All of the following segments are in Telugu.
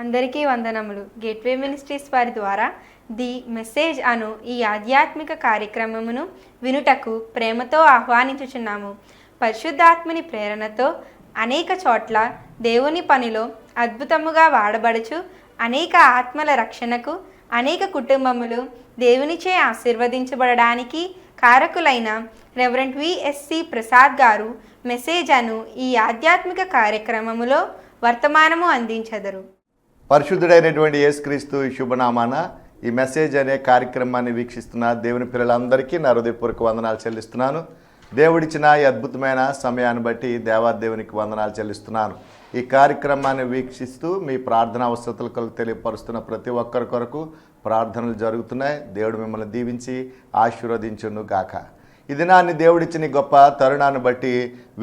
అందరికీ వందనములు. గేట్వే మినిస్ట్రీస్ వారి ద్వారా ది మెసేజ్ అను ఈ ఆధ్యాత్మిక కార్యక్రమమును వినుటకు ప్రేమతో ఆహ్వానించుచున్నాము. పరిశుద్ధాత్మని ప్రేరణతో అనేక చోట్ల దేవుని పనిలో అద్భుతముగా వాడబడుచు అనేక ఆత్మల రక్షణకు అనేక కుటుంబములు దేవునిచే ఆశీర్వదించబడడానికి కారకులైన రెవరెండ్ విఎస్సి ప్రసాద్ గారు మెసేజ్ అను ఈ ఆధ్యాత్మిక కార్యక్రమములో వర్తమానము అందించెదరు. పరిశుద్ధుడైనటువంటి యేసుక్రీస్తు శుభనామాన ఈ మెసేజ్ అనే కార్యక్రమాన్ని వీక్షిస్తున్న దేవుని పిల్లలందరికీ నా హృదయపూర్వక వందనాలు చెల్లిస్తున్నాను. దేవుడిచ్చిన ఈ అద్భుతమైన సమయాన్ని బట్టి దేవాదేవునికి వందనాలు చెల్లిస్తున్నాను. ఈ కార్యక్రమాన్ని వీక్షిస్తూ మీ ప్రార్థనా అవసరతల కొరకు తెలియపరుస్తున్న ప్రతి ఒక్కరి కొరకు ప్రార్థనలు జరుగుతున్నాయి. దేవుడు మిమ్మల్ని దీవించి ఆశీర్వదించును గాక. ఈ దినాన్ని దేవుడిచ్చిన గొప్ప తరుణాన్ని బట్టి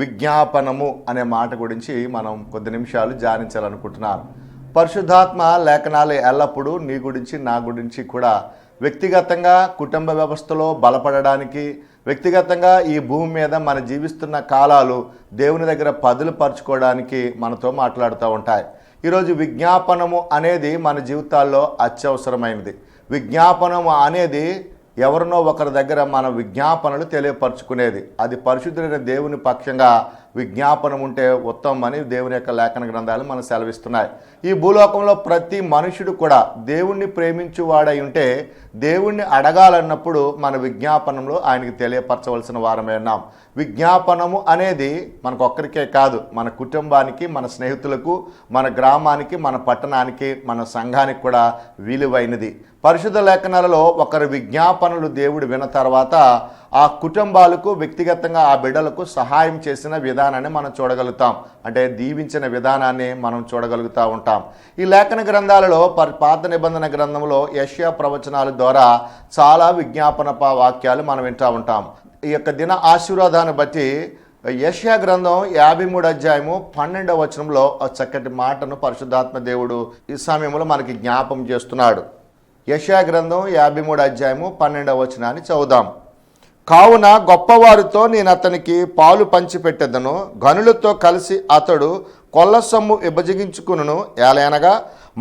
విజ్ఞాపనము అనే మాట గురించి మనం కొద్ది నిమిషాలు ధ్యానించాలనుకుంటున్నాను. పరిశుద్ధాత్మ లేఖనాలు ఎల్లప్పుడూ నీ గురించి నా గురించి కూడా వ్యక్తిగతంగా కుటుంబ వ్యవస్థలో బలపడడానికి, వ్యక్తిగతంగా ఈ భూమి మీద మన జీవిస్తున్న కాలాలు దేవుని దగ్గర పదులు పరుచుకోవడానికి మనతో మాట్లాడుతూ ఉంటాయి. ఈరోజు విజ్ఞాపనము అనేది మన జీవితాల్లో అత్యవసరమైనది. విజ్ఞాపనము అనేది ఎవరినో ఒకరి దగ్గర మన విజ్ఞాపనలు తెలియపరచుకునేది. అది పరిశుద్ధుడైన దేవుని పక్షంగా విజ్ఞాపనం ఉంటే ఉత్తమమని దేవుని యొక్క లేఖన గ్రంథాలు మనకు సెలవిస్తున్నాయి. ఈ భూలోకంలో ప్రతి మనుషుడు కూడా దేవుణ్ణి ప్రేమించువాడై ఉంటే దేవుణ్ణి అడగాలన్నప్పుడు మన విజ్ఞాపనంలో ఆయనకి తెలియపరచవలసిన వారమే ఉన్నాం. విజ్ఞాపనము అనేది మనకొక్కరికే కాదు, మన కుటుంబానికి, మన స్నేహితులకు, మన గ్రామానికి, మన పట్టణానికి, మన సంఘానికి కూడా విలువైనది. పరిశుద్ధ లేఖనాలలో ఒకరి విజ్ఞాపనలు దేవుడు విన్న తర్వాత ఆ కుటుంబాలకు, వ్యక్తిగతంగా ఆ బిడ్డలకు సహాయం చేసిన విధానాన్ని మనం చూడగలుగుతాం. అంటే దీవించిన విధానాన్ని మనం చూడగలుగుతూ ఉంటాం. ఈ లేఖన గ్రంథాలలో పాత నిబంధన గ్రంథంలో యెషయా ప్రవచనాల ద్వారా చాలా విజ్ఞాపన వాక్యాలు మనం వింటూ ఉంటాం. ఈ యొక్క దిన ఆశీర్వాదాన్ని బట్టి యెషయా గ్రంథం 53వ అధ్యాయము 12వ వచనంలో ఆ చక్కటి మాటను పరిశుద్ధాత్మ దేవుడు ఈ సమయంలో మనకి జ్ఞాపం చేస్తున్నాడు. యెషయా గ్రంథం 53వ అధ్యాయము 12వ వచనాన్ని చదువుదాం. కావున గొప్పవారితో నేను అతనికి పాలు పంచిపెట్టెదను, గనులతో కలిసి అతడు కొల్ల సొమ్ము విభజించుకును. ఏలయనగా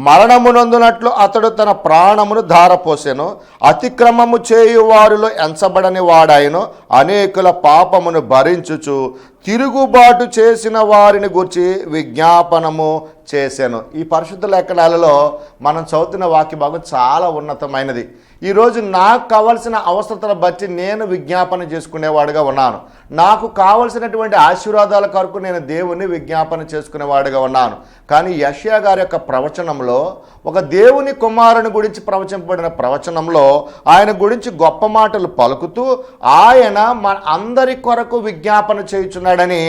మరణమునందునట్లు అతడు తన ప్రాణమును ధారపోసెను, అతిక్రమము చేయువారిలో ఎంచబడని వాడాయను, అనేకుల పాపమును భరించుచు తిరుగుబాటు చేసిన వారిని గురించి విజ్ఞాపనము చేశాను. ఈ పరిశుద్ధ లేఖనాలలో మనం చదువుతున్న వాక్య భాగం చాలా ఉన్నతమైనది. ఈరోజు నాకు కావలసిన అవసరతను బట్టి నేను విజ్ఞాపన చేసుకునేవాడుగా ఉన్నాను. నాకు కావలసినటువంటి ఆశీర్వాదాల కొరకు నేను దేవుని విజ్ఞాపన చేసుకునేవాడుగా ఉన్నాను. కానీ యెషయా గారి యొక్క ప్రవచనంలో ఒక దేవుని కుమారుని గురించి ప్రవచింపబడిన ప్రవచనంలో ఆయన గురించి గొప్ప మాటలు పలుకుతూ ఆయన మన అందరి కొరకు విజ్ఞాపన చేయుచున్నాడని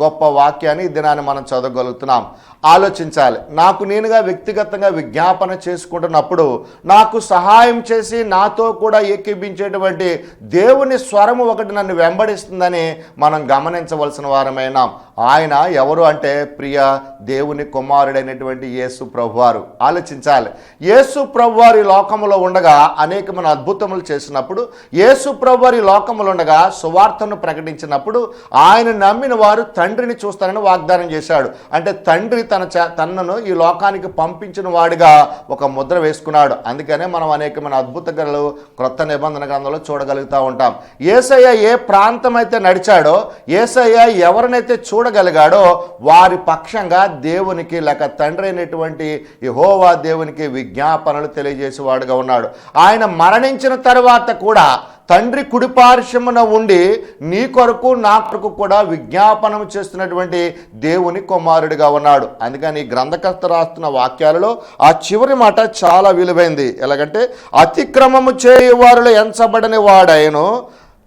గొప్ప వాక్యాన్ని ఈ దినాన్ని మనం చదవగలుగుతున్నాం. ఆలోచించాలి. నాకు నేనుగా వ్యక్తిగతంగా విజ్ఞాపన చేసుకుంటున్నప్పుడు నాకు సహాయం చేసి నాతో కూడా ఏకీభించేటువంటి దేవుని స్వరము ఒకటి నన్ను వెంబడిస్తుందని మనం గమనించవలసిన వారమైనాం. ఆయన ఎవరు అంటే ప్రియ దేవుని కుమారుడైనటువంటి యేసు ప్రభువారు. ఆలోచించాలి. యేసు ప్రభువారి లోకములో ఉండగా అనేకమైన అద్భుతములు చేసినప్పుడు, యేసు ప్రభువారి లోకములో ఉండగా సువార్తను ప్రకటించినప్పుడు ఆయన నమ్మిన వారు తండ్రిని చూస్తానని వాగ్దానం చేశాడు. అంటే తండ్రి తనను ఈ లోకానికి పంపించిన వాడిగా ఒక ముద్ర వేసుకున్నాడు. అందుకనే మనం అనేకమైన అద్భుతలు క్రొత్త నిబంధన గ్రంథంలో చూడగలుగుతూ ఉంటాం. యేసయ్య ఏ ప్రాంతం అయితే నడిచాడో, యేసయ్య ఎవరినైతే చూడగలిగాడో వారి పక్షంగా దేవునికి లేక తండ్రి అయినటువంటి యెహోవా దేవునికి విజ్ఞాపనలు తెలియజేసేవాడుగా ఉన్నాడు. ఆయన మరణించిన తర్వాత కూడా తండ్రి కుడిపార్శ్వమున ఉండి నీ కొరకు నా కొరకు కూడా విజ్ఞాపనం చేస్తున్నటువంటి దేవుని కుమారుడిగా ఉన్నాడు. అందుకని గ్రంథకర్త రాస్తున్న వాక్యాలలో ఆ చివరి మాట చాలా విలువైంది. ఎలాగంటే అతిక్రమము చేయువారిలో ఎంచబడని వాడాయను,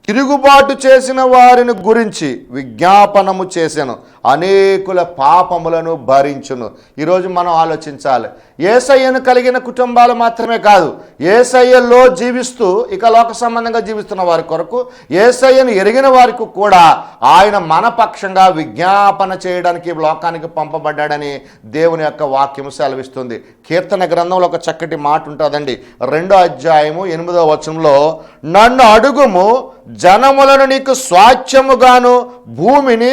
తిరుగుబాటు చేసిన వారిని గురించి విజ్ఞాపనము చేశాను, అనేకుల పాపములను భరించును. ఈరోజు మనం ఆలోచించాలి. యేసయ్యను కలిగిన కుటుంబాలు మాత్రమే కాదు, యేసయ్యలో జీవిస్తూ ఇక లోక సంబంధంగా జీవిస్తున్న వారి కొరకు, యేసయ్యను ఎరిగిన వారికి కూడా ఆయన మన పక్షంగా విజ్ఞాపన చేయడానికి లోకానికి పంపబడ్డాడని దేవుని యొక్క వాక్యము సెలవిస్తుంది. కీర్తన గ్రంథంలో ఒక చక్కటి మాట ఉంటుందండి. 2వ అధ్యాయము 8వ వచనంలో, నన్ను అడుగుము, జనములను నీకు స్వాస్థ్యముగాను భూమిని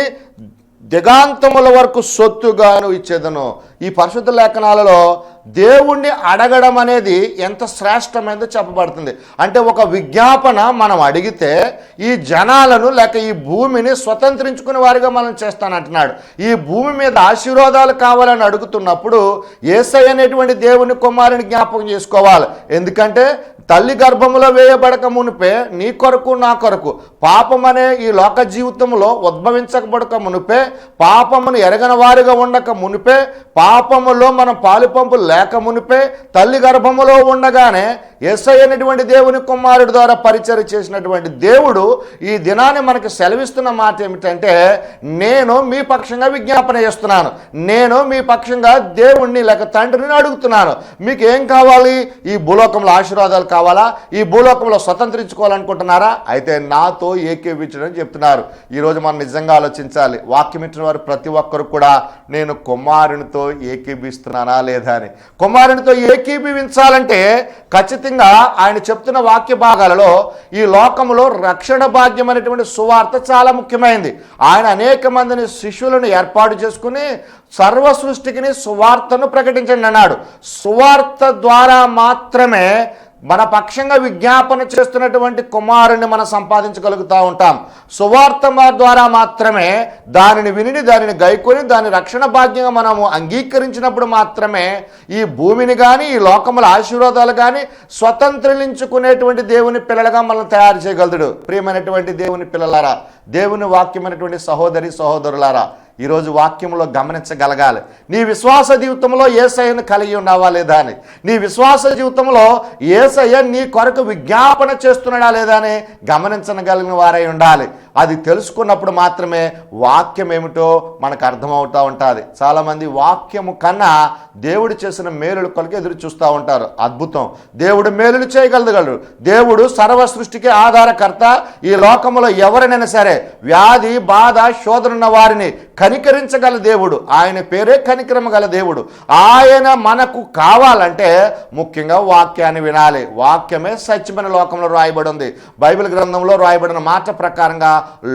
దిగాంతముల వరకు సొత్తుగాను ఇచ్చేదను. ఈ పరిశుద్ధ లేఖనాలలో దేవుణ్ణి అడగడం అనేది ఎంత శ్రేష్టమైనదో చెప్పబడుతుంది. అంటే ఒక విజ్ఞాపన మనం అడిగితే ఈ జనాలను లేక ఈ భూమిని స్వతంత్రించుకునే వారిగా మనం చేస్తానంటున్నాడు. ఈ భూమి మీద ఆశీర్వాదాలు కావాలని అడుగుతున్నప్పుడు యేసయ్య అనేటువంటి దేవుని కుమారుని జ్ఞాపకం చేసుకోవాలి. ఎందుకంటే తల్లి గర్భములో వేయబడక మునిపే నీ కొరకు నా కొరకు పాపం అనే ఈ లోక జీవితంలో ఉద్భవించబడక మునిపే, పాపమును ఎరగని వారిగా ఉండక మునిపే, పాపములో మనం పాలుపంపులు లేక మునిపే, తల్లి గర్భములో ఉండగానే యేసయ్య అనేటువంటి దేవుని కుమారుడి ద్వారా పరిచయం చేసినటువంటి దేవుడు ఈ దినాన్ని మనకు సెలవిస్తున్న మాట ఏమిటంటే, నేను మీ పక్షంగా విజ్ఞాపన చేస్తున్నాను, నేను మీ పక్షంగా దేవుణ్ణి లేక తండ్రిని అడుగుతున్నాను. మీకు ఏం కావాలి? ఈ భూలోకంలో ఆశీర్వాదాలు కావాలా? ఈ భూలోకంలో స్వతంత్రించుకోవాలనుకుంటున్నారా? అయితే నాతో ఏకీవించడం చెప్తున్నారు. ఈరోజు మనం నిజంగా ఆలోచించాలి. వాక్యం ఇచ్చిన వారు ప్రతి ఒక్కరు కూడా నేను కుమారునితో ఏకీభిస్తున్నానా లేదా అని. కుమారునితో ఏకీభవించాలంటే ఖచ్చితంగా ఆయన చెప్తున్న వాక్య భాగాలలో ఈ లోకంలో రక్షణ భాగ్యం అనేటువంటి సువార్త చాలా ముఖ్యమైనది. ఆయన అనేక మందిని శిష్యులను ఏర్పాటు చేసుకుని సర్వ సృష్టికి సువార్తను ప్రకటించండి అన్నాడు. సువార్త ద్వారా మాత్రమే మన పక్షంగా విజ్ఞాపన చేస్తున్నటువంటి కుమారుని మనం సంపాదించగలుగుతూ ఉంటాం. సువార్త ద్వారా మాత్రమే దానిని విని దానిని గైకొని దాని రక్షణ భాగ్యంగా మనము అంగీకరించినప్పుడు మాత్రమే ఈ భూమిని కానీ ఈ లోకముల ఆశీర్వాదాలు కానీ స్వతంత్రించుకునేటువంటి దేవుని పిల్లలుగా మనం తయారు చేయగలడు. ప్రియమైనటువంటి దేవుని పిల్లలారా, దేవుని వాక్యమైనటువంటి సహోదరి సహోదరులారా, ఈరోజు వాక్యంలో గమనించగలగాలి. నీ విశ్వాస జీవితంలో యేసయ్యను కలిగి ఉన్నావా లేదా అని. నీ విశ్వాస జీవితంలో యేసయ్య నీ కొరకు విజ్ఞాపన చేస్తున్నాడా లేదా అని గమనించగలిగిన వారై ఉండాలి. అది తెలుసుకున్నప్పుడు మాత్రమే వాక్యం ఏమిటో మనకు అర్థమవుతూ ఉంటుంది. చాలామంది వాక్యము కన్నా దేవుడు చేసిన మేలుల కొరకు ఎదురు చూస్తూ ఉంటారు. అద్భుతం, దేవుడు మేలులు చేయగలగలడు. దేవుడు సర్వ సృష్టికి ఆధారకర్త. ఈ లోకంలో ఎవరైనా సరే వ్యాధి బాధ శోధనున్న వారిని కనికరించగల దేవుడు. ఆయన పేరే కనికరమ గల దేవుడు. ఆయన మనకు కావాలంటే ముఖ్యంగా వాక్యాన్ని వినాలి. వాక్యమే సత్యమైన లోకంలో రాయబడి ఉంది. బైబిల్ గ్రంథంలో రాయబడిన మాట ప్రకారంగా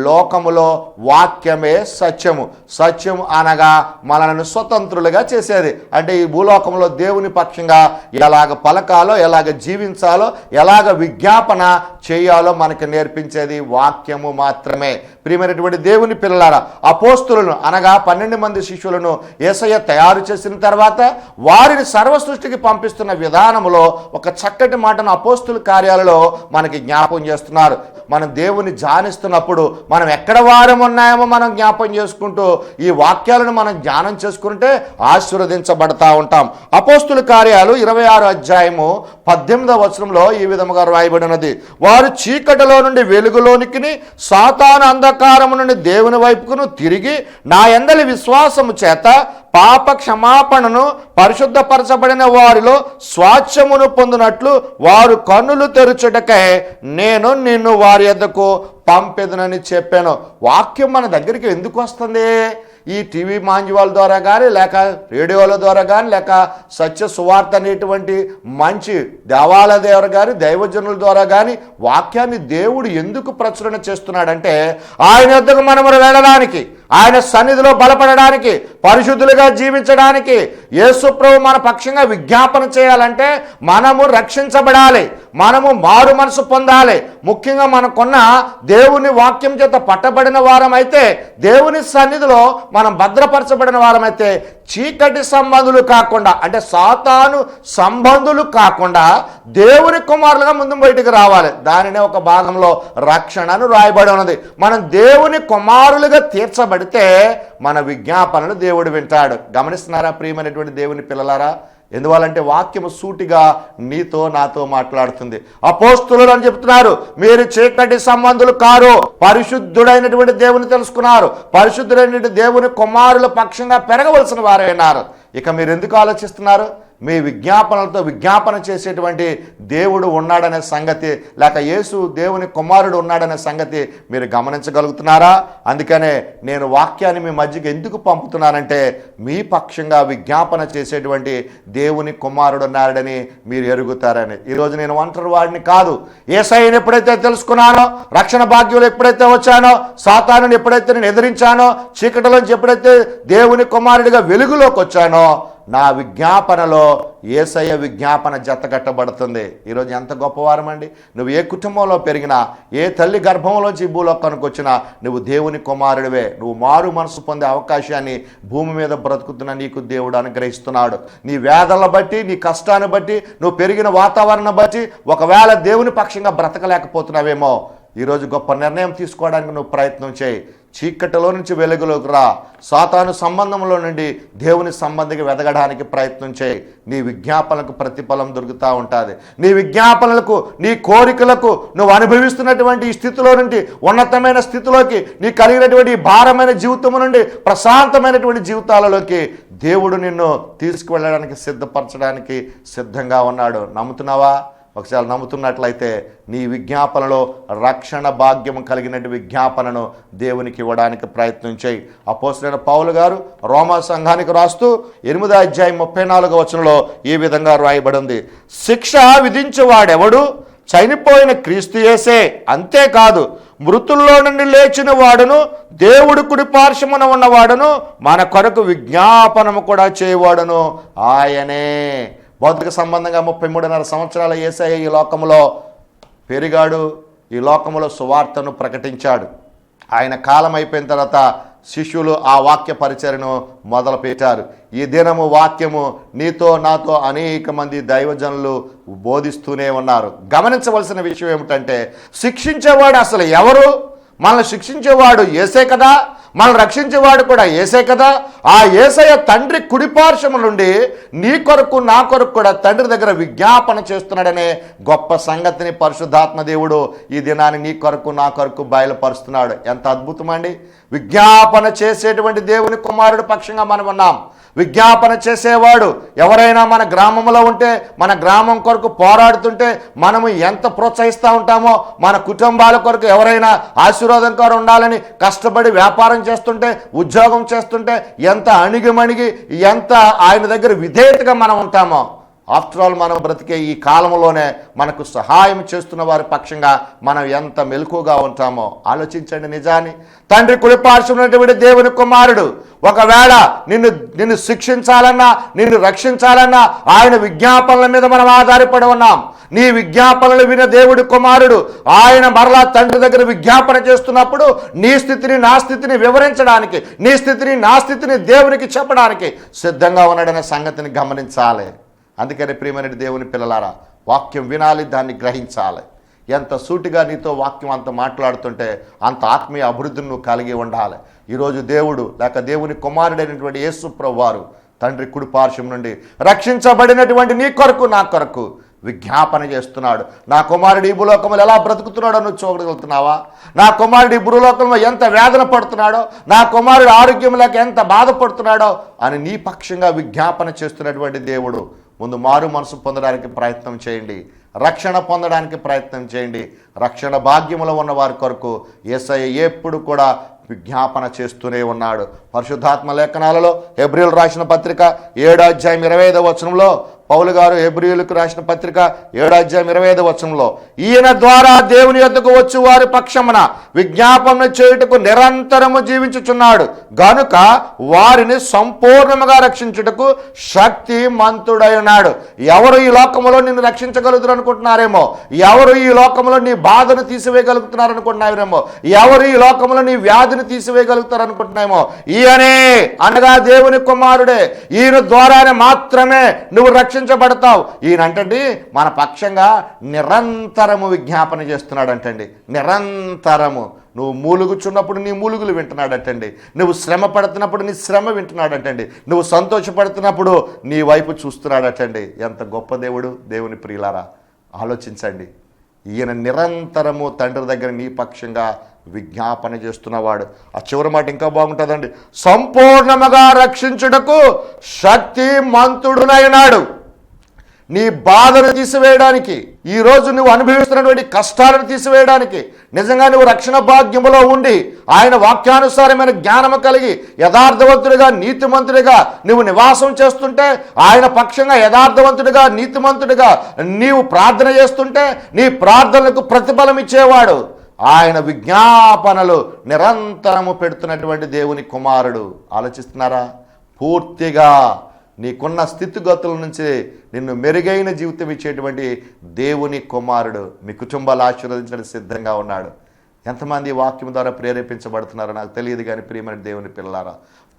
లోకములో వాక్యమే సత్యము. సత్యము అనగా మనలను స్వతంత్రులుగా చేసేది. అంటే ఈ భూలోకంలో దేవుని పక్షంగా ఎలాగ పలకాలో, ఎలాగ జీవించాలో, ఎలాగ విజ్ఞాపన చేయాలో మనకు నేర్పించేది వాక్యము మాత్రమే. ప్రియమైనటువంటి దేవుని పిల్లలారా, అపోస్తులను అనగా 12 మంది శిష్యులను యేసయ్య తయారు చేసిన తర్వాత వారిని సర్వ సృష్టికి పంపిస్తున్న విధానంలో ఒక చక్కటి మాటను అపోస్తుల కార్యాలలో మనకి జ్ఞాపకం చేస్తున్నారు. మనం దేవుని ధ్యానిస్తున్నప్పుడు మనం ఎక్కడ వారం ఉన్నామో మనం జ్ఞాపకం చేసుకుంటూ ఈ వాక్యాలను మనం ధ్యానం చేసుకుంటే ఆశీర్వదించబడతా ఉంటాం. అపోస్తుల కార్యాలు 26వ అధ్యాయము 18వ వచనంలో ఈ విధముగా రాయబడినది, వారు చీకటిలో నుండి వెలుగులోనికి, సాతాను అంధకారము నుండి దేవుని వైపుకును తిరిగి నా యందలి విశ్వాసము చేత పాప క్షమాపణను పరిశుద్ధపరచబడిన వారిలో స్వాస్థ్యమును పొందినట్లు వారు కన్నులు తెరుచుటకై నేను నిన్ను వారి యొద్దకు పంపెదనని చెప్పాను. వాక్యం మన దగ్గరికి ఎందుకు వస్తుంది? ఈ టీవీ మాంజువాల ద్వారా కానీ, లేక రేడియోల ద్వారా కానీ, లేక సత్య సువార్త అనేటువంటి మంచి దేవాలయ దేవుడు కానీ, దైవజనుల ద్వారా కానీ వాక్యాన్ని దేవుడు ఎందుకు ప్రచురణ చేస్తున్నాడంటే ఆయన యొద్దకు మనము వెళ్ళడానికి, ఆయన సన్నిధిలో బలపడడానికి, పరిశుద్ధులుగా జీవించడానికి. యేసు ప్రభు మన పక్షంగా విజ్ఞాపన చేయాలంటే మనము రక్షించబడాలి, మనము మారు మనసు పొందాలి. ముఖ్యంగా మనకున్న దేవుని వాక్యం చేత పట్టబడిన వారమైతే, దేవుని సన్నిధిలో మనం భద్రపరచబడిన వారమైతే చీకటి సంబంధులు కాకుండా, అంటే సాతాను సంబంధులు కాకుండా దేవుని కుమారులుగా ముందు బయటికి రావాలి. దానినే ఒక భాగంలో రక్షణను రాయబడి ఉన్నది. మనం దేవుని కుమారులుగా తీర్చబడితే మన విజ్ఞాపనలు దేవుడు వింటాడు. గమనిస్తున్నారా ప్రియమైనటువంటి దేవుని పిల్లలారా? ఎందువల్లంటే వాక్యము సూటిగా నీతో నాతో మాట్లాడుతుంది. అపోస్తులు అని చెప్తున్నారు, మీరు చీకటి సంబంధులు కారు, పరిశుద్ధుడైనటువంటి దేవుని తెలుసుకున్నారు, పరిశుద్ధుడైనటువంటి దేవుని కుమారుల పక్షంగా పెరగవలసిన వారైనారు. ఇక మీరు ఎందుకు ఆలోచిస్తున్నారు? మీ విజ్ఞాపనలతో విజ్ఞాపన చేసేటువంటి దేవుడు ఉన్నాడనే సంగతి, లేక యేసు దేవుని కుమారుడు ఉన్నాడనే సంగతి మీరు గమనించగలుగుతున్నారా? అందుకనే నేను వాక్యాన్ని మీ మధ్యకి ఎందుకు పంపుతున్నానంటే మీ పక్షంగా విజ్ఞాపన చేసేటువంటి దేవుని కుమారుడు ఉన్నాడని మీరు ఎరుగుతారని. ఈరోజు నేను ఒంటరి వాడిని కాదు. యేసయ్యను ఎప్పుడైతే తెలుసుకున్నానో, రక్షణ భాగ్యంలో ఎప్పుడైతే వచ్చానో, సాతానుని ఎప్పుడైతే నేను ఎదిరించానో, చీకటిలోంచి ఎప్పుడైతే దేవుని కుమారుడిగా వెలుగులోకి వచ్చానో నా విజ్ఞాపనలో యేసయ్య విజ్ఞాపన జతకట్టబడుతుంది. ఈరోజు ఎంత గొప్పవారమండి. నువ్వు ఏ కుటుంబంలో పెరిగినా, ఏ తల్లి గర్భంలోంచి భూలోకానికి వచ్చినా నువ్వు దేవుని కుమారుడివే. నువ్వు మారు మనసు పొందే అవకాశాన్ని భూమి మీద బ్రతుకుతున్న నీకు దేవుడు అనుగ్రహిస్తున్నాడు. నీ వేదనను బట్టి, నీ కష్టాన్ని బట్టి, నువ్వు పెరిగిన వాతావరణం బట్టి ఒకవేళ దేవుని పక్షంగా బ్రతకలేకపోతున్నావేమో, ఈరోజు గొప్ప నిర్ణయం తీసుకోవడానికి నువ్వు ప్రయత్నం చేయి. చీకటిలో నుంచి వెలుగులోకి రా. సాతాను సంబంధంలో నుండి దేవుని సంబంధికి వెదగడానికి ప్రయత్నం చేయి. నీ విజ్ఞాపనలకు ప్రతిఫలం దొరుకుతూ ఉంటుంది. నీ విజ్ఞాపనలకు, నీ కోరికలకు, నువ్వు అనుభవిస్తున్నటువంటి ఈ స్థితిలో నుండి ఉన్నతమైన స్థితిలోకి, నీ కలిగినటువంటి భారమైన జీవితం నుండి ప్రశాంతమైనటువంటి జీవితాలలోకి దేవుడు నిన్ను తీసుకువెళ్ళడానికి సిద్ధపరచడానికి సిద్ధంగా ఉన్నాడు. నమ్ముతున్నావా? ఒకసారి నమ్ముతున్నట్లయితే నీ విజ్ఞాపనలో రక్షణ భాగ్యం కలిగినటువంటి విజ్ఞాపనను దేవునికి ఇవ్వడానికి ప్రయత్నం చేయి. అపోస్తలుడైన పౌలు గారు రోమా సంఘానికి రాస్తూ 8వ అధ్యాయం 34వ వచనంలో ఈ విధంగా రాయబడింది. శిక్ష విధించేవాడెవడు? చనిపోయిన క్రీస్తు యేసే. అంతేకాదు, మృతుల్లో నుండి లేచిన వాడును, దేవుడు కుడి పార్శ్వమున ఉన్నవాడును, మన కొరకు విజ్ఞాపనము కూడా చేయవాడును ఆయనే. భౌతిక సంబంధంగా 33.5 సంవత్సరాల యేసయ్య ఈ లోకములో పెరిగాడు. ఈ లోకములో సువార్తను ప్రకటించాడు. ఆయన కాలం అయిపోయిన తర్వాత శిష్యులు ఆ వాక్య పరిచర్యను మొదలుపెట్టారు. ఈ దినము వాక్యము నీతో నాతో అనేక మంది దైవజనులు బోధిస్తూనే ఉన్నారు. గమనించవలసిన విషయం ఏమిటంటే, శిక్షించేవాడు అసలు ఎవరు? మనల్ని శిక్షించేవాడు యేసే కదా, మనల్ని రక్షించేవాడు కూడా యేసే కదా. ఆ యేసయ్య తండ్రి కుడిపార్శ్వము నుండి నీ కొరకు నా కొరకు కూడా తండ్రి దగ్గర విజ్ఞాపన చేస్తున్నాడనే గొప్ప సంగతిని పరిశుద్ధాత్మ దేవుడు ఈ దినాన్ని నీ కొరకు నా కొరకు బయలుపరుస్తున్నాడు. ఎంత అద్భుతమండి. విజ్ఞాపన చేసేటువంటి దేవుని కుమారుడు పక్షంగా మనం ఉన్నాం. విజ్ఞాపన చేసేవాడు ఎవరైనా మన గ్రామంలో ఉంటే, మన గ్రామం కొరకు పోరాడుతుంటే మనము ఎంత ప్రోత్సహిస్తూ ఉంటామో, మన కుటుంబాల కొరకు ఎవరైనా ఆశీర్వాదం కొరకు ఉండాలని కష్టపడి వ్యాపారం చేస్తుంటే, ఉద్యోగం చేస్తుంటే ఎంత అణిగిమణిగి, ఎంత ఆయన దగ్గర విధేయతగా మనం ఉంటామో, ఆఫ్టర్ ఆల్ మనం బ్రతికే ఈ కాలంలోనే మనకు సహాయం చేస్తున్న వారి పక్షంగా మనం ఎంత మెలకుగా ఉంటామో ఆలోచించండి. నిజాన్ని తండ్రి కుడిపార్శ్వమైనటువంటి దేవుని కుమారుడు ఒకవేళ నిన్ను శిక్షించాలన్నా, నిన్ను రక్షించాలన్నా ఆయన విజ్ఞాపనల మీద మనం ఆధారపడి ఉన్నాం. నీ విజ్ఞాపనలు విన దేవుడి కుమారుడు ఆయన మరలా తండ్రి దగ్గర విజ్ఞాపన చేస్తున్నప్పుడు నీ స్థితిని నా స్థితిని వివరించడానికి, నీ స్థితిని నా స్థితిని దేవునికి చెప్పడానికి సిద్ధంగా ఉన్నాడనే సంగతిని గమనించాలి. అందుకని ప్రియమైన దేవుని పిల్లలారా, వాక్యం వినాలి, దాన్ని గ్రహించాలి. ఎంత సూటిగా నీతో వాక్యం అంత మాట్లాడుతుంటే అంత ఆత్మీయ అభివృద్ధిని నువ్వు కలిగి ఉండాలి. ఈరోజు దేవుడు లేక దేవుని కుమారుడైనటువంటి యేసు ప్రభువు వారు తండ్రి కుడి పార్శ్వం నుండి రక్షించబడినటువంటి నీ కొరకు నా కొరకు విజ్ఞాపన చేస్తున్నాడు. నా కుమారుడు ఈ భూలోకంలో ఎలా బ్రతుకుతున్నాడో నువ్వు చూడగలుగుతున్నావా? నా కుమారుడు ఈ భూలోకంలో ఎంత వేదన పడుతున్నాడో, నా కుమారుడు ఆరోగ్యం లేక ఎంత బాధపడుతున్నాడో అని నీ పక్షంగా విజ్ఞాపన చేస్తున్నటువంటి దేవుడు. ముందు మారు మనసు పొందడానికి ప్రయత్నం చేయండి, రక్షణ పొందడానికి ప్రయత్నం చేయండి. రక్షణ భాగ్యములో ఉన్న వారి కొరకు యేసయ్య ఎప్పుడు కూడా విజ్ఞాపన చేస్తూనే ఉన్నాడు. పరిశుద్ధాత్మ లేఖనాలలో హెబ్రీయులకు రాసిన పత్రిక 7వ అధ్యాయం 25వ వచనంలో పౌలు గారు హెబ్రీయులకు రాసిన పత్రిక 7వ అధ్యాయం 25వ వచనంలో, ఈయన ద్వారా దేవుని యొద్దకు వచ్చు వారి పక్షమున విజ్ఞాపన చేయుటకు నిరంతరము జీవించుచున్నాడు గనుక వారిని సంపూర్ణముగా రక్షించుటకు శక్తిమంతుడై ఉన్నాడు. ఎవరు ఈ లోకంలో నిన్ను రక్షించగలుగుతారు అనుకుంటున్నారేమో, ఎవరు ఈ లోకంలో నీ బాధను తీసివేయగలుగుతున్నారు అనుకుంటున్నారేమో, ఎవరు ఈ లోకంలో నీ వ్యాధిని తీసివేయగలుగుతారు అనుకుంటున్నామో, ఈయనే అనగా దేవుని కుమారుడే. ఈయన ద్వారానే మాత్రమే నువ్వు రక్షించబడతావు. ఈయనంటండి మన పక్షంగా నిరంతరము విజ్ఞాపన చేస్తున్నాడంటండి. నిరంతరము నువ్వు మూలుగుచున్నప్పుడు నీ మూలుగులు వింటున్నాడటండి, నువ్వు శ్రమ పడుతున్నప్పుడు నీ శ్రమ వింటున్నాడటండి, నువ్వు సంతోషపడుతున్నప్పుడు నీ వైపు చూస్తున్నాడటండి. ఎంత గొప్ప దేవుడు. దేవుని ప్రియులారా ఆలోచించండి. ఈయన నిరంతరము తండ్రి దగ్గర నీ పక్షంగా విజ్ఞాపన చేస్తున్నవాడు. ఆ చివరి మాట ఇంకా బాగుంటుందండి, సంపూర్ణముగా రక్షించుటకు శక్తిమంతుడునైనాడు. నీ బాధను తీసివేయడానికి, ఈరోజు నువ్వు అనుభవిస్తున్నటువంటి కష్టాలను తీసివేయడానికి, నిజంగా నువ్వు రక్షణ భాగ్యములో ఉండి ఆయన వాక్యానుసారమైన జ్ఞానము కలిగి యథార్థవంతుడిగా నీతిమంతుడిగా నువ్వు నివాసం చేస్తుంటే, ఆయన పక్షంగా యథార్థవంతుడిగా నీతిమంతుడిగా నీవు ప్రార్థన చేస్తుంటే నీ ప్రార్థనలకు ప్రతిఫలం ఇచ్చేవాడు ఆయన విజ్ఞాపనలు నిరంతరము పెడుతున్నటువంటి దేవుని కుమారుడు. ఆలోచిస్తున్నారా? పూర్తిగా నీకున్న స్థితిగతుల నుంచి నిన్ను మెరుగైన జీవితం ఇచ్చేటువంటి దేవుని కుమారుడు మీ కుటుంబాలు ఆశీర్వదించడానికి సిద్ధంగా ఉన్నాడు. ఎంతమంది ఈ వాక్యం ద్వారా ప్రేరేపించబడుతున్నారో నాకు తెలియదు, కానీ ప్రియమైన దేవుని పిల్లలారా,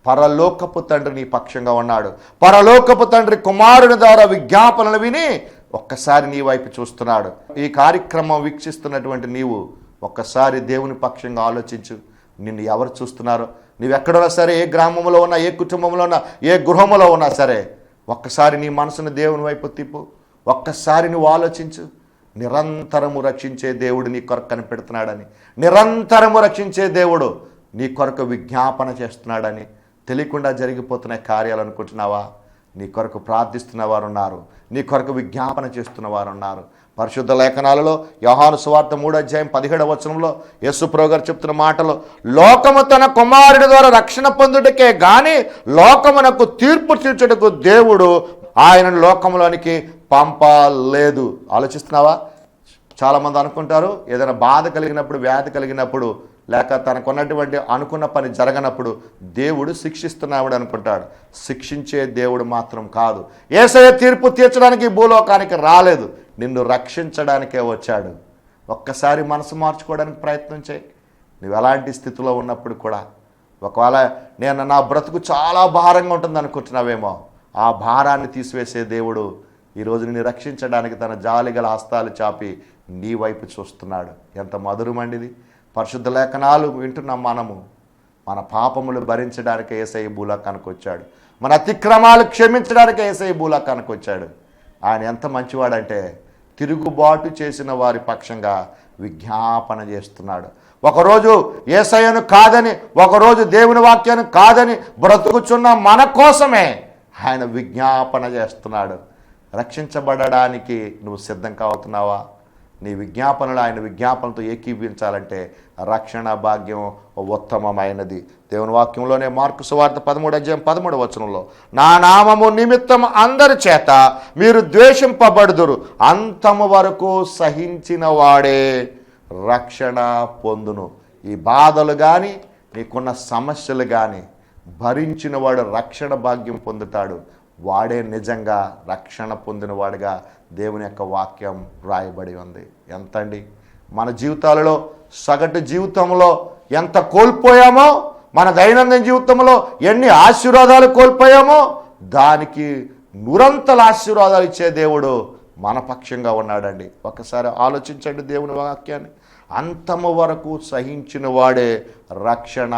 పరలోకపు తండ్రి నీ పక్షంగా ఉన్నాడు. పరలోకపు తండ్రి కుమారుని ద్వారా విజ్ఞాపనలు విని ఒక్కసారి నీ వైపు చూస్తున్నాడు. ఈ కార్యక్రమం వీక్షిస్తున్నటువంటి నీవు ఒక్కసారి దేవుని పక్షంగా ఆలోచించు. నిన్ను ఎవరు చూస్తున్నారో, నువ్వెక్కడున్నా సరే, ఏ గ్రామంలో ఉన్నా, ఏ కుటుంబంలో ఉన్నా, ఏ గృహంలో ఉన్నా సరే, ఒక్కసారి నీ మనసును దేవుని వైపు తిప్పు. ఒక్కసారి నువ్వు ఆలోచించు. నిరంతరము రక్షించే దేవుడు నీ కొరకు కనిపెడుతున్నాడని, నిరంతరము రక్షించే దేవుడు నీ కొరకు విజ్ఞాపన చేస్తున్నాడని. తెలియకుండా జరిగిపోతున్న కార్యాలు అనుకుంటున్నావా? నీ కొరకు ప్రార్థిస్తున్న వారు ఉన్నారు, నీ కొరకు విజ్ఞాపన చేస్తున్న వారు ఉన్నారు. పరిశుద్ధ లేఖనాలలో యోహాను సువార్త 3:17 యేసుప్రభు గారు చెప్తున్న మాటలు, లోకము తన కుమారుడి ద్వారా రక్షణ పొందుటకే గాని లోకమునకు తీర్పు తీర్చుటకు దేవుడు ఆయనను లోకంలోనికి పంపలేదు. ఆలోచిస్తున్నావా? చాలామంది అనుకుంటారు, ఏదైనా బాధ కలిగినప్పుడు, వ్యాధి కలిగినప్పుడు, లేక తనకున్నటువంటి అనుకున్న పని జరగనప్పుడు దేవుడు శిక్షిస్తున్నాడు అనుకుంటాడు. శిక్షించే దేవుడు మాత్రం కాదు. యేసయ్య తీర్పు తీర్చడానికి భూలోకానికి రాలేదు, నిన్ను రక్షించడానికే వచ్చాడు. ఒక్కసారి మనసు మార్చుకోవడానికి ప్రయత్నం చేయి. నువ్వు ఎలాంటి స్థితిలో ఉన్నప్పుడు కూడా, ఒకవేళ నా బ్రతుకు చాలా భారంగా ఉంటుంది అనుకుంటున్నావేమో, ఆ భారాన్ని తీసివేసే దేవుడు ఈరోజు నిన్ను రక్షించడానికి తన జాలిగల హస్తాలు చాపి నీ వైపు చూస్తున్నాడు. ఎంత మధురమండిది! పరిశుద్ధ లేఖనాలు వింటున్న మనము మన పాపములు భరించడానికి యేసయ్య భూలోకానికి వచ్చాడు. మన అతిక్రమాలు క్షమించడానికి యేసయ్య భూలోకానికి వచ్చాడు. ఆయన ఎంత మంచివాడంటే తిరుగుబాటు చేసిన వారి పక్షంగా విజ్ఞాపన చేస్తున్నాడు. ఒకరోజు యేసయ్యను కాదని, ఒకరోజు దేవుని వాక్యాన్ని కాదని బ్రతుకుచున్న మన కోసమే ఆయన విజ్ఞాపన చేస్తున్నాడు. రక్షించబడడానికి నువ్వు సిద్ధం కావుతున్నావా? నీ విజ్ఞాపనలు ఆయన విజ్ఞాపనతో ఏకీభవించాలంటే రక్షణ భాగ్యం ఉత్తమమైనది. దేవుని వాక్యంలోనే మార్కు సువార్త 13:13 నా నామము నిమిత్తం అందరి చేత మీరు ద్వేషింపబడుదురు, అంతము వరకు సహించిన వాడే రక్షణ పొందును. ఈ బాధలు కానీ, నీకున్న సమస్యలు కానీ భరించిన వాడు రక్షణ భాగ్యం పొందుతాడు. వాడే నిజంగా రక్షణ పొందినవాడుగా దేవుని యొక్క వాక్యం రాయబడి ఉంది. ఎంతండి మన జీవితాలలో, సగటు జీవితంలో ఎంత కోల్పోయామో, మన దైనందిన జీవితంలో ఎన్ని ఆశీర్వాదాలు కోల్పోయామో, దానికి నురంతల ఆశీర్వాదాలు ఇచ్చే దేవుడు మన పక్షంగా ఉన్నాడండి. ఒకసారి ఆలోచించండి దేవుని వాక్యాన్ని. అంతము వరకు సహించిన వాడే రక్షణ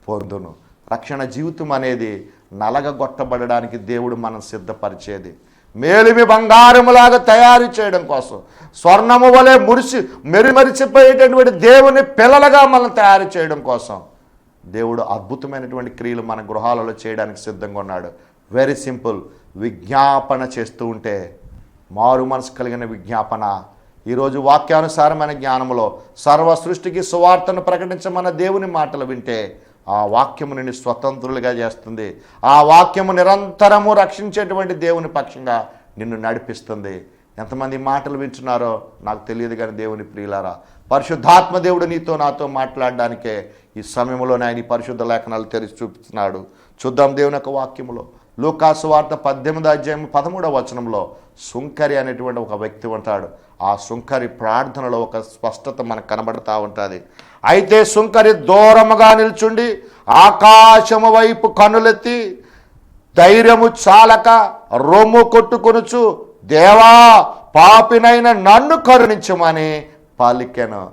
పొందును. రక్షణ జీవితం అనేది నలగగొట్టబడడానికి దేవుడు మనం సిద్ధపరిచేది. మేలిమి బంగారములాగా తయారు చేయడం కోసం, స్వర్ణము వలె మెరిమరిచిపోయేటటువంటి దేవుని పిల్లలుగా మనం తయారు చేయడం కోసం దేవుడు అద్భుతమైనటువంటి క్రియలు మన గృహాలలో చేయడానికి సిద్ధంగా ఉన్నాడు. Very simple. విజ్ఞాపన చేస్తూ ఉంటే, మారు మనసు కలిగిన విజ్ఞాపన, ఈరోజు వాక్యానుసారమైన జ్ఞానంలో సర్వ సృష్టికి సువార్తను ప్రకటించమన్న దేవుని మాటలు వింటే ఆ వాక్యము నిన్ను స్వతంత్రులుగా చేస్తుంది. ఆ వాక్యము నిరంతరము రక్షించేటువంటి దేవుని పక్షంగా నిన్ను నడిపిస్తుంది. ఎంతమంది మాటలు వింటున్నారో నాకు తెలియదు, కానీ దేవుని ప్రియులారా, పరిశుద్ధాత్మ దేవుడు నీతో నాతో మాట్లాడడానికే ఈ సమయంలో ఆయన ఈ పరిశుద్ధ లేఖనాలు తెరిచి చూపిస్తున్నాడు. చూద్దాం దేవుని యొక్క వాక్యములో. లూకాసు వార్త 18:13 సుంకరి అనేటువంటి ఒక వ్యక్తి ఉంటాడు. ఆ సుంకరి ప్రార్థనలో ఒక స్పష్టత మనకు కనబడతా ఉంటుంది. అయితే సుంకరి దూరముగా నిల్చుండి ఆకాశము వైపు కన్నులెత్తి ధైర్యము చాలక రొమ్ము కొట్టుకొనుచు, దేవా పాపినైన నన్ను కరుణించమని పలికెను.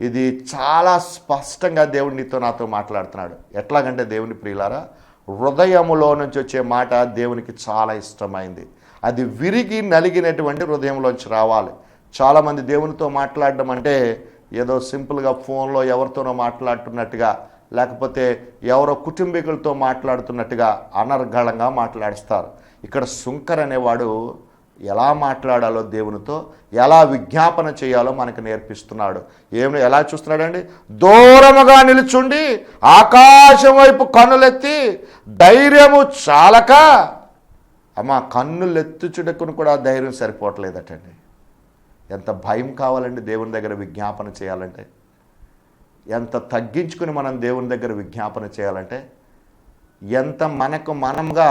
ఇది చాలా స్పష్టంగా దేవుడు నీతో నాతో మాట్లాడుతున్నాడు. ఎట్లాగంటే దేవుని ప్రియులారా, హృదయములో నుంచి వచ్చే మాట దేవునికి చాలా ఇష్టమైంది. అది విరిగి నలిగినటువంటి హృదయంలోంచి రావాలి. చాలామంది దేవునితో మాట్లాడడం అంటే ఏదో సింపుల్గా ఫోన్లో ఎవరితోనో మాట్లాడుతున్నట్టుగా, లేకపోతే ఎవరో కుటుంబీకులతో మాట్లాడుతున్నట్టుగా అనర్గళంగా మాట్లాడుస్తారు. ఇక్కడ సుంకర్ అనేవాడు ఎలా మాట్లాడాలో దేవునితో, ఎలా విజ్ఞాపన చేయాలో మనకు నేర్పిస్తున్నాడు. ఎలా చూస్తున్నాడండి? దూరముగా నిలుచుండి ఆకాశం వైపు కన్నులెత్తి ధైర్యము చాలక, అమ్మ కన్నులెత్తుచుటకును కూడా ధైర్యం సరిపోవట్లేదటండి. ఎంత భయం కావాలండి దేవుని దగ్గర విజ్ఞాపన చేయాలంటే, ఎంత తగ్గించుకుని మనం దేవుని దగ్గర విజ్ఞాపన చేయాలంటే, ఎంత మనకు మనంగా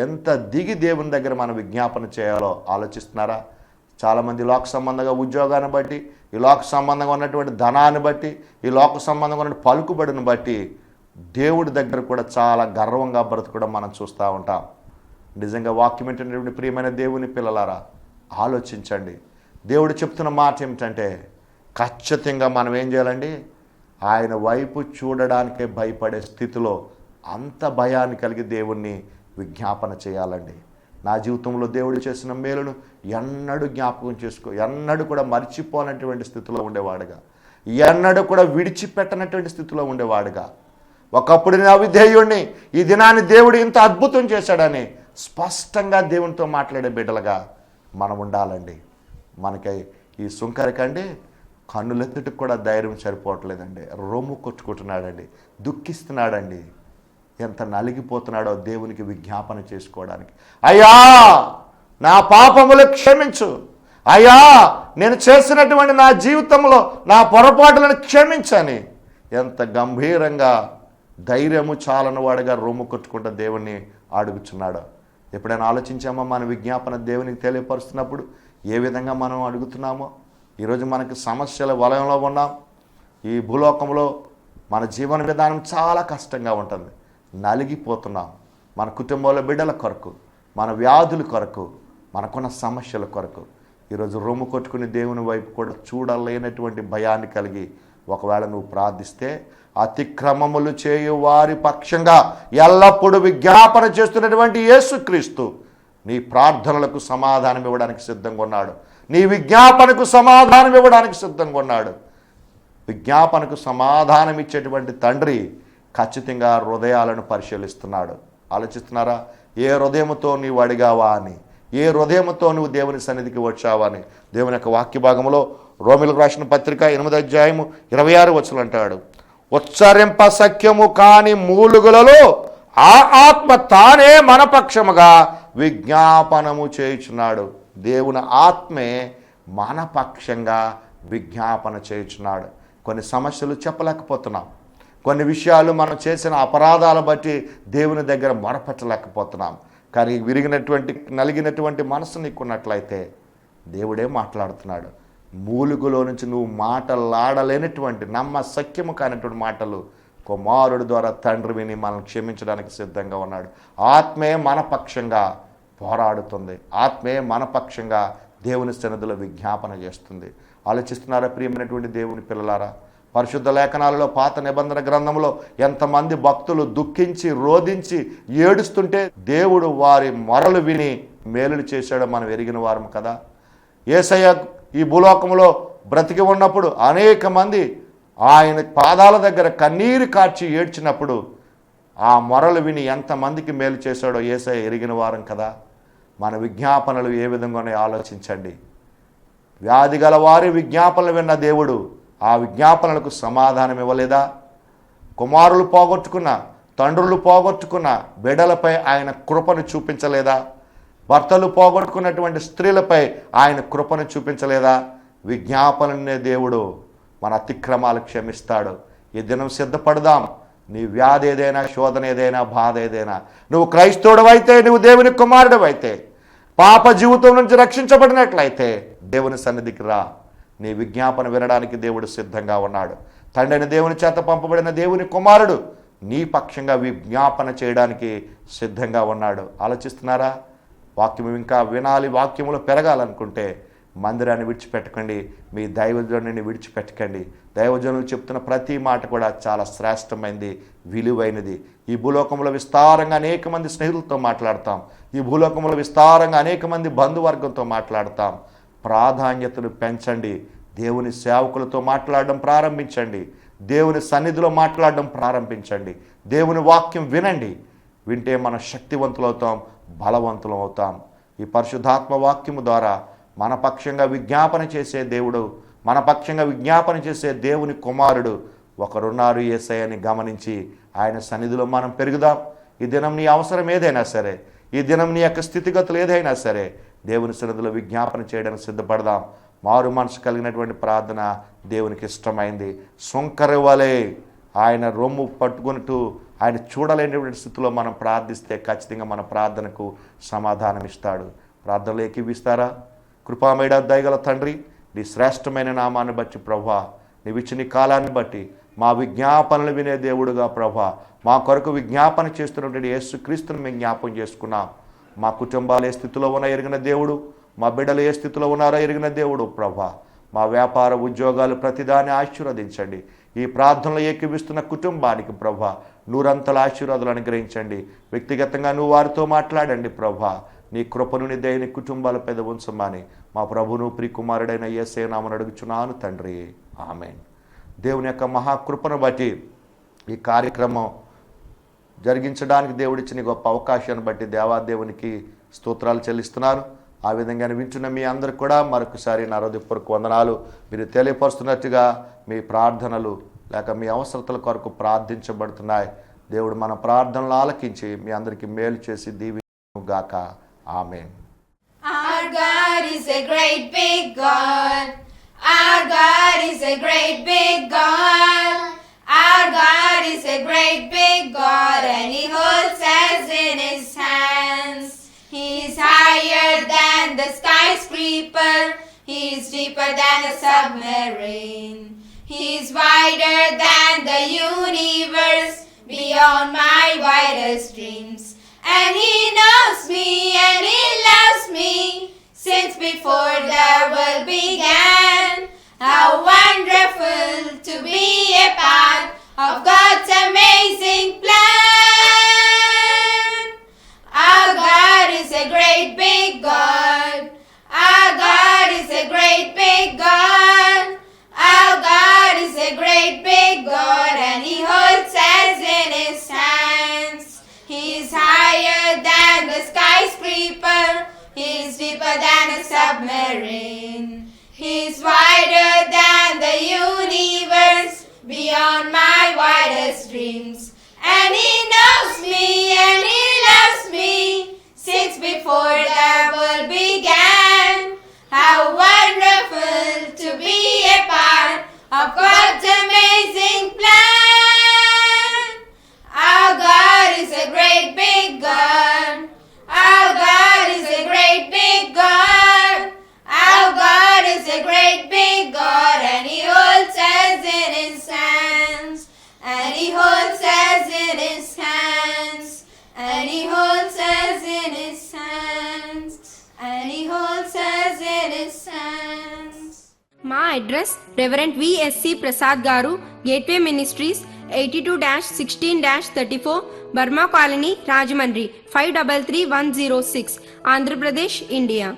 ఎంత దిగి దేవుని దగ్గర మనం విజ్ఞాపన చేయాలో ఆలోచిస్తున్నారా? చాలామంది లోక సంబంధంగా ఉద్యోగాన్ని బట్టి, ఈ లోక సంబంధంగా ఉన్నటువంటి ధనాన్ని బట్టి, ఈ లోక సంబంధంగా ఉన్న పలుకుబడిని బట్టి దేవుడి దగ్గర కూడా చాలా గర్వంగా బ్రతకడం మనం చూస్తూ ఉంటాం. నిజంగా వాక్యం ఏంటంటే ప్రియమైన దేవుని పిల్లలారా, ఆలోచించండి. దేవుడు చెప్తున్న మాట ఏమిటంటే ఖచ్చితంగా మనం ఏం చేయాలండి? ఆయన వైపు చూడడానికే భయపడే స్థితిలో అంత భయాన్ని కలిగి దేవుణ్ణి విజ్ఞాపన చేయాలండి. నా జీవితంలో దేవుడు చేసిన మేలును ఎన్నడూ జ్ఞాపకం ఎన్నడూ కూడా మర్చిపోనటువంటి స్థితిలో ఉండేవాడుగా, ఎన్నడూ కూడా విడిచిపెట్టనటువంటి స్థితిలో ఉండేవాడుగా, ఒకప్పుడు నేను అవిధేయుణ్ణి, ఈ దినాన్ని దేవుడు ఇంత అద్భుతం చేశాడని స్పష్టంగా దేవునితో మాట్లాడే బిడ్డలుగా మనం ఉండాలండి. మనకి ఈ సుంకరకండి కన్నులెత్తుటికి కూడా ధైర్యం సరిపోవట్లేదండి. రొమ్ము కొట్టుకుంటున్నాడండి, దుఃఖిస్తున్నాడండి. ఎంత నలిగిపోతున్నాడో దేవునికి విజ్ఞాపన చేసుకోవడానికి. అయ్యా నా పాపములు క్షమించు, అయ్యా నేను చేసినటువంటి నా జీవితంలో నా పొరపాటులను క్షమించని ఎంత గంభీరంగా ధైర్యము చాలని వాడుగా రొమ్ము కొట్టుకుంటూ దేవుణ్ణి అడుగుచున్నాడు. ఎప్పుడైనా ఆలోచించామో మన విజ్ఞాపన దేవునికి తెలియపరుస్తున్నప్పుడు ఏ విధంగా మనం అడుగుతున్నామో? ఈరోజు మనకి సమస్యల వలయంలో ఉన్నాం. ఈ భూలోకంలో మన జీవన విధానం చాలా కష్టంగా ఉంటుంది. నలిగిపోతున్నాం. మన కుటుంబంలో బిడ్డల కొరకు, మన వ్యాధుల కొరకు, మనకున్న సమస్యల కొరకు ఈరోజు రొమ్ము కొట్టుకుని దేవుని వైపు కూడా చూడలేనటువంటి భయాన్ని కలిగి ఒకవేళ నువ్వు ప్రార్థిస్తే, అతిక్రమములు చేయు వారి పక్షంగా ఎల్లప్పుడూ విజ్ఞాపన చేస్తున్నటువంటి యేసుక్రీస్తు నీ ప్రార్థనలకు సమాధానం ఇవ్వడానికి సిద్ధంగా ఉన్నాడు. నీ విజ్ఞాపనకు సమాధానం ఇవ్వడానికి సిద్ధంగా ఉన్నాడు. విజ్ఞాపనకు సమాధానం ఇచ్చేటువంటి తండ్రి ఖచ్చితంగా హృదయాలను పరిశీలిస్తున్నాడు. ఆలోచిస్తున్నారా? ఏ హృదయముతో నీవు అడిగావా అని, ఏ హృదయముతో నువ్వు దేవుని సన్నిధికి వచ్చావా అని. దేవుని యొక్క వాక్య భాగంలో రోమిలకు రాసిన పత్రిక 8వ అధ్యాయము 26వ వచనం అంటాడు, ఉచ్చరింప సఖ్యము కాని మూలుగులలో ఆ ఆత్మ తానే మన పక్షముగా విజ్ఞాపనము చేయుచున్నాడు. దేవుని ఆత్మే మన పక్షంగా విజ్ఞాపన చేయుచున్నాడు. కొన్ని సమస్యలు చెప్పలేకపోతున్నాం, కొన్ని విషయాలు మనం చేసిన అపరాధాల బట్టి దేవుని దగ్గర మొరపెట్టలేకపోతున్నాం. కానీ నలిగినటువంటి మనసు నీకున్నట్లయితే దేవుడే మాట్లాడుతున్నాడు. మూలుగులో నుంచి నువ్వు మాటలాడలేనటువంటి నమ్మశక్యము కానటువంటి మాటలు కుమారుడి ద్వారా తండ్రి విని మనల్ని క్షమించడానికి సిద్ధంగా ఉన్నాడు. ఆత్మే మన పక్షంగా పోరాడుతుంది. ఆత్మే మన పక్షంగా దేవుని సన్నిధిలో విజ్ఞాపన చేస్తుంది. ఆలోచిస్తున్నారా ప్రియమైనటువంటి దేవుని పిల్లలారా? పరిశుద్ధ లేఖనాలలో పాత నిబంధన గ్రంథంలో ఎంతమంది భక్తులు దుఃఖించి రోధించి ఏడుస్తుంటే దేవుడు వారి మొరలు విని మేలులు చేశాడో మనం ఎరిగిన వారం కదా. యేసయ్య ఈ భూలోకంలో బ్రతికి ఉన్నప్పుడు అనేక మంది ఆయన పాదాల దగ్గర కన్నీరు కార్చి ఏడ్చినప్పుడు ఆ మొరలు విని ఎంతమందికి మేలు చేశాడో యేసయ్య ఎరిగిన వారం కదా. మన విజ్ఞాపనలు ఏ విధంగానే ఆలోచించండి. వ్యాధి గల వారి విజ్ఞాపనలు విన్న దేవుడు ఆ విజ్ఞాపనలకు సమాధానం ఇవ్వలేదా? కుమారులు పోగొట్టుకున్న, తండ్రులు పోగొట్టుకున్న బిడ్డలపై ఆయన కృపను చూపించలేదా? భర్తలు పోగొట్టుకున్నటువంటి స్త్రీలపై ఆయన కృపను చూపించలేదా? విజ్ఞాపననే దేవుడు మన అతిక్రమాలు క్షమిస్తాడు. ఈ దినం సిద్ధపడదాం. నీ వ్యాధి ఏదైనా, శోధన ఏదైనా, బాధ ఏదైనా, నువ్వు క్రైస్తవుడు అయితే, నువ్వు దేవుని కుమారుడు అయితే, పాప జీవితం నుంచి రక్షించబడినట్లయితే దేవుని సన్నిధికి రా. నీ విజ్ఞాపన వినడానికి దేవుడు సిద్ధంగా ఉన్నాడు. తండ్రిని దేవుని చేత పంపబడిన దేవుని కుమారుడు నీ పక్షంగా విజ్ఞాపన చేయడానికి సిద్ధంగా ఉన్నాడు. ఆలోచిస్తున్నారా? వాక్యం ఇంకా వినాలి, వాక్యములో పెరగాలనుకుంటే మందిరాన్ని విడిచిపెట్టకండి, మీ దైవజనుని విడిచిపెట్టకండి. దైవజనులు చెప్తున్న ప్రతి మాట కూడా చాలా శ్రేష్టమైనది, విలువైనది. ఈ భూలోకంలో విస్తారంగా అనేక మంది స్నేహితులతో మాట్లాడతాం. ఈ భూలోకంలో విస్తారంగా అనేక మంది బంధువర్గంతో మాట్లాడతాం. ప్రాధాన్యతను పెంచండి. దేవుని సేవకులతో మాట్లాడడం ప్రారంభించండి. దేవుని సన్నిధిలో మాట్లాడడం ప్రారంభించండి. దేవుని వాక్యం వినండి. వింటే మనం శక్తివంతులవుతాం, బలవంతులం అవుతాం. ఈ పరిశుద్ధాత్మ వాక్యము ద్వారా మన పక్షంగా విజ్ఞాపన చేసే దేవుడు, మన పక్షంగా విజ్ఞాపన చేసే దేవుని కుమారుడు ఒకరున్నారు యేసయ్యని గమనించి ఆయన సన్నిధిలో మనం పెరుగుదాం. ఈ దినం నీ అవసరం ఏదైనా సరే, ఈ దినం నీ యొక్క స్థితిగతులు ఏదైనా సరే దేవుని సన్నిధిలో విజ్ఞాపన చేయడానికి సిద్ధపడదాం. మారు మనసు కలిగినటువంటి ప్రార్థన దేవునికి ఇష్టమైంది. సుంకరి వలె ఆయన రొమ్ము పట్టుకున్నట్టు ఆయన చూడలేనటువంటి స్థితిలో మనం ప్రార్థిస్తే ఖచ్చితంగా మన ప్రార్థనకు సమాధానం ఇస్తాడు. ప్రార్థనలు ఏకీవిస్తారా? కృపామేడ దయగల తండ్రి, నీ శ్రేష్టమైన నామాన్ని బట్టి ప్రభా, నీవిచ్చిన కాలాన్ని బట్టి మా విజ్ఞాపనలు వినే దేవుడుగా ప్రభా, మా కొరకు విజ్ఞాపన చేస్తున్నటువంటి యేసుక్రీస్తుని మేము జ్ఞాపం చేసుకున్నాం. మా కుటుంబాలు ఏ స్థితిలో ఉన్నా ఎరిగిన దేవుడు, మా బిడ్డలు ఏ స్థితిలో ఉన్నారో ఎరిగిన దేవుడు ప్రభా. మా వ్యాపార ఉద్యోగాలు ప్రతిదాన్ని ఆశీర్వదించండి. ఈ ప్రార్థనలు ఏకీవిస్తున్న కుటుంబానికి ప్రభా నూరంతల ఆశీర్వాదాలు అనుగ్రహించండి. వ్యక్తిగతంగా నువ్వు వారితో మాట్లాడండి ప్రభా. నీ కృపను నీ దయని కుటుంబాల పెద్ద ఉంచమని మా ప్రభును ప్రియకుమారుడైన యేసయ్య నామమున అడుగుచున్నాను తండ్రి, ఆమేన్. దేవుని యొక్క మహాకృపను బట్టి ఈ కార్యక్రమం జరిగించడానికి దేవుడిచ్చిన గొప్ప అవకాశాన్ని బట్టి దేవాదేవునికి స్తోత్రాలు చెల్లిస్తున్నాను. ఆ విధంగా వింటున్న మీ అందరికి కూడా మరొకసారి నా హృదయపూర్వక వందనాలు. మీరు తెలియపరుస్తున్నట్టుగా మీ ప్రార్థనలు లేక మీ అవసరతల కొరకు ప్రార్థించబడుతున్నాయి. దేవుడు మన ప్రార్థనలు ఆలకించి మీ అందరికీ మేలు చేసి దీవించుగాక. ఆమేన్. Our God is a great big God. Our God is a great big God. Our God is a great big God, and He holds us in His hands. He is higher than the skyscraper. He is deeper than a submarine. He is wider than the universe, beyond my wildest dreams. And He knows me and He loves me since before the world began. How wonderful to be a part of God's amazing plan. Our God is a great big God. Our God is a great big God. Our God is a great big God, and He holds us in His hands. He is higher than the skyscraper. He is deeper than a submarine. He is wider than the universe, beyond my wildest dreams. And He knows me and He loves me since before the world began. How wonderful to be a part of God's amazing plan. Our God is a great big God. Our God is a great big God. Our God is a great big God, and He holds us in His hands. And He holds us in His hands. And He holds us in His hands. And He holds us in His hands. మా అడ్రస్ రెవరెంట్ విఎస్సి ప్రసాద్ గారు, gateway ministries, 82-16-34 Burma colony, Rajahmundry 533106, Andhra Pradesh, India.